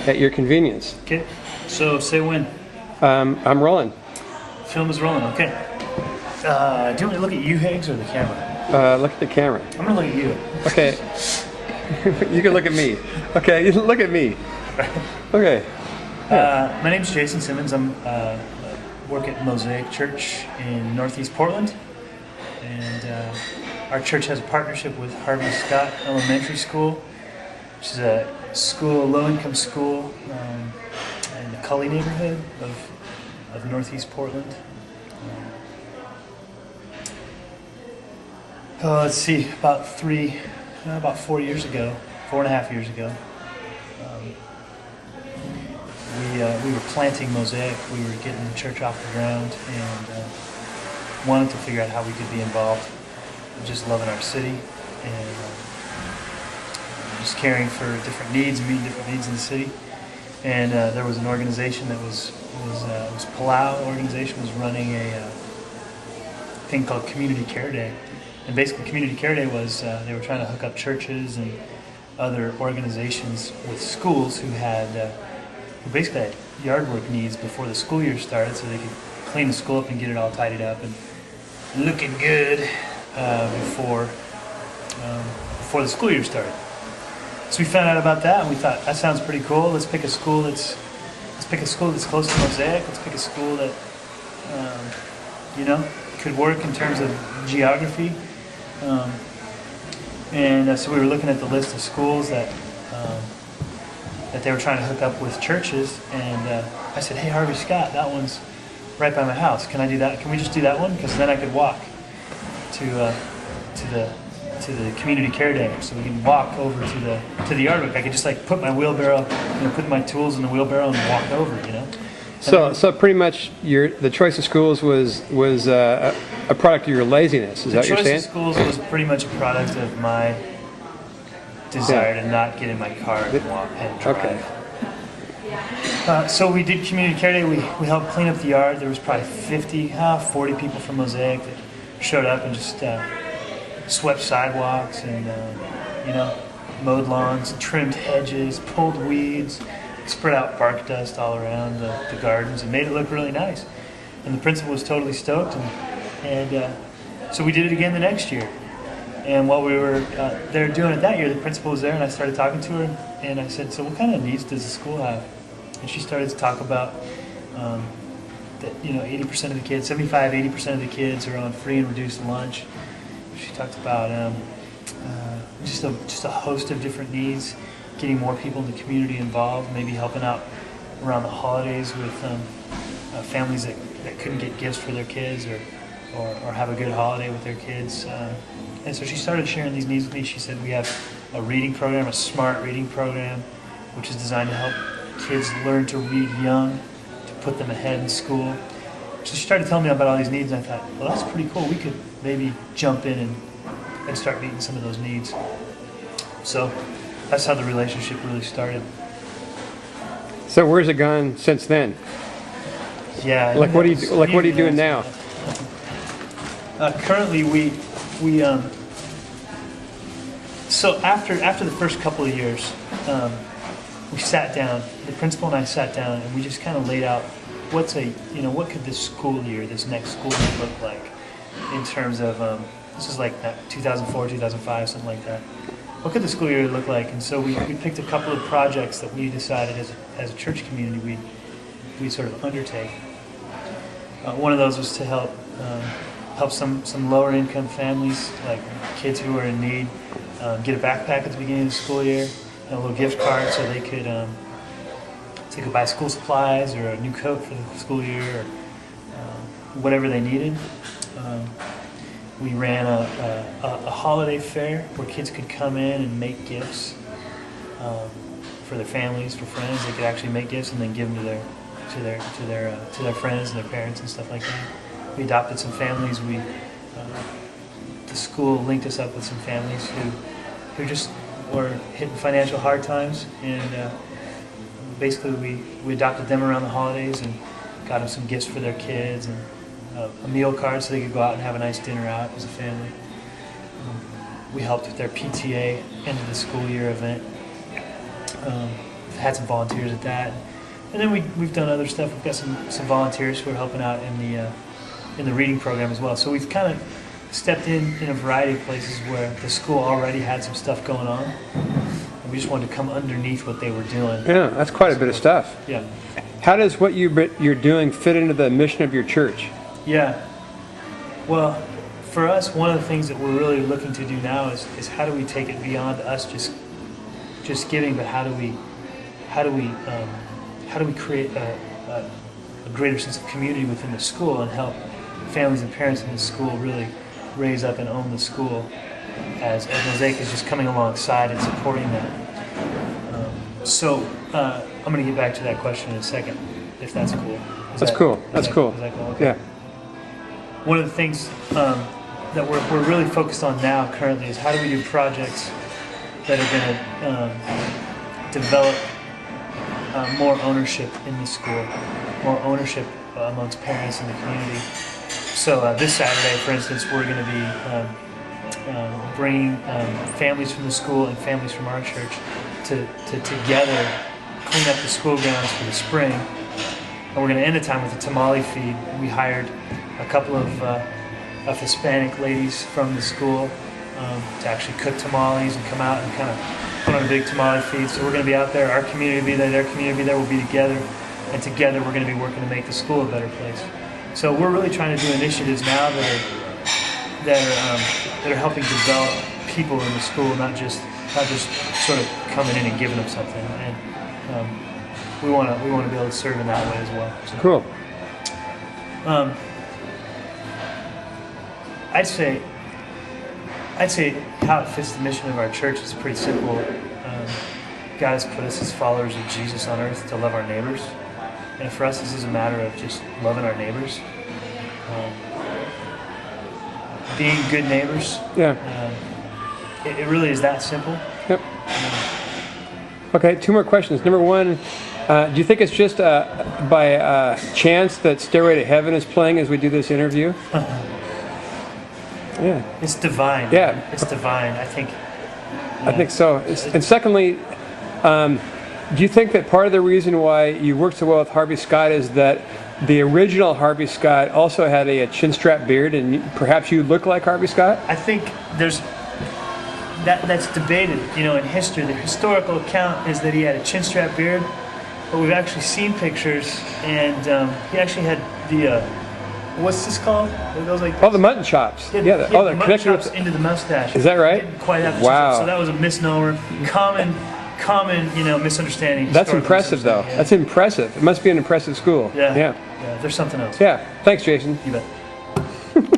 at your convenience. Okay, so say when. I'm rolling. Film is rolling, okay. Do you want me to look at you, Higgs, or the camera? Look at the camera. I'm gonna look at you. Okay. You can look at me. Okay, you can look at me. Okay. My name's Jason Simmonds. I work at Mosaic Church in Northeast Portland. And our church has a partnership with Harvey Scott Elementary School, which is a school, low-income school in the Cully neighborhood of Northeast Portland. Let's see, about 4 years ago, 4.5 years ago, we were planting Mosaic. We were getting the church off the ground and wanted to figure out how we could be involved. Just loving our city and just caring for different needs, meeting different needs in the city. And there was an organization that was Palau organization was running a thing called Community Care Day. And basically Community Care Day was they were trying to hook up churches and other organizations with schools who basically had yard work needs before the school year started, so they could clean the school up and get it all tidied up and looking good before the school year started. So we found out about that and we thought that sounds pretty cool. Let's pick a school that's close to Mosaic. Let's pick a school that could work in terms of geography. So we were looking at the list of schools that they were trying to hook up with churches, and I said, "Hey, Harvey Scott, that one's right by my house. Can I do that? Can we just do that one? Because then I could walk to the Community Care Day, so we can walk over to the yard work. I could just like put my wheelbarrow, put my tools in the wheelbarrow and walk over, So pretty much the choice of schools was a product of your laziness. Is that what you're saying? The choice of schools was pretty much a product of my desire to not get in my car and walk and drive. Okay. So we did Community Care Day. We helped clean up the yard. There was probably 40 people from Mosaic that showed up and just swept sidewalks and mowed lawns, trimmed hedges, pulled weeds, spread out bark dust all around the gardens, and made it look really nice. And the principal was totally stoked, and so we did it again the next year. And while we were there doing it that year, the principal was there, and I started talking to her, and I said, "So what kind of needs does the school have?" And she started to talk about that 80% of the kids, 80% of the kids are on free and reduced lunch. She talked about just a host of different needs, getting more people in the community involved, maybe helping out around the holidays with families that couldn't get gifts for their kids or have a good holiday with their kids. And so she started sharing these needs with me. She said we have a reading program, a smart reading program, which is designed to help kids learn to read young, to put them ahead in school. So she started telling me about all these needs, and I thought, well, that's pretty cool. We could maybe jump in and start meeting some of those needs. So that's how the relationship really started. So where's it gone since then? Yeah. What are you doing now? Currently, so after the first couple of years, we sat down. The principal and I sat down, and we just kind of laid out what could this next school year look like in terms of this is like 2004, 2005, something like that. What could the school year look like? And so we picked a couple of projects that we decided as a church community we'd sort of undertake. One of those was to help some lower income families, like kids who are in need, get a backpack at the beginning of the school year and a little gift card so they could buy school supplies or a new coat for the school year or whatever they needed. We ran a holiday fair where kids could come in and make gifts for their families, for friends. They could actually make gifts and then give them to their friends and their parents and stuff like that. We adopted some families. The school linked us up with some families who just were hitting financial hard times, and basically we adopted them around the holidays and got them some gifts for their kids and a meal card so they could go out and have a nice dinner out as a family. We helped with their PTA end of the school year event. had some volunteers at that. And then we've done other stuff. We've got some volunteers who are helping out in the reading program as well. So we've kind of stepped in a variety of places where the school already had some stuff going on. And we just wanted to come underneath what they were doing. Yeah, that's quite a bit of stuff. Yeah. How does what you're doing fit into the mission of your church? Yeah. Well, for us, one of the things that we're really looking to do now is how do we take it beyond us just giving, but how do we create a greater sense of community within the school and help families and parents in the school really raise up and own the school as Mosaic is just coming alongside and supporting that. I'm going to get back to that question in a second, if that's cool. That's cool. Is that cool? Okay. Yeah. One of the things that we're really focused on now currently is how do we do projects that are going to develop more ownership in the school, more ownership amongst parents in the community. So this Saturday, for instance, we're going to be bringing families from the school and families from our church to together clean up the school grounds for the spring. And we're going to end the time with a tamale feed. We hired a couple of Hispanic ladies from the school to actually cook tamales and come out and kind of put on a big tamale feed. So we're going to be out there, our community will be there, their community will be there, we'll be together, and together we're going to be working to make the school a better place. So we're really trying to do initiatives now that are helping develop people in the school, not just sort of coming in and giving them something. And we want to be able to serve in that way as well. So, Cool. I'd say how it fits the mission of our church is pretty simple. God has put us as followers of Jesus on earth to love our neighbors. And for us, this is a matter of just loving our neighbors. Being good neighbors. Yeah. It really is that simple. Yep. Okay, 2 more questions. Number 1, do you think it's just by chance that Stairway to Heaven is playing as we do this interview? Yeah. It's divine. Yeah. It's divine, I think. I think so. And secondly, do you think that part of the reason why you worked so well with Harvey Scott is that the original Harvey Scott also had a chin-strap beard, and perhaps you look like Harvey Scott? I think that's debated, in history. The historical account is that he had a chin-strap beard, but we've actually seen pictures, and he actually had the what's this called? It goes like this. Oh, the mutton chops. He had Yeah, the mutton connected chops with. into the mustache. Is that right? He didn't quite have the Wow. So that was a misnomer. Common, misunderstanding. That's historical impressive, though. misunderstanding, yeah. That's impressive. It must be an impressive school. Yeah. Yeah. Yeah, there's something else. Yeah. Thanks, Jason. You bet.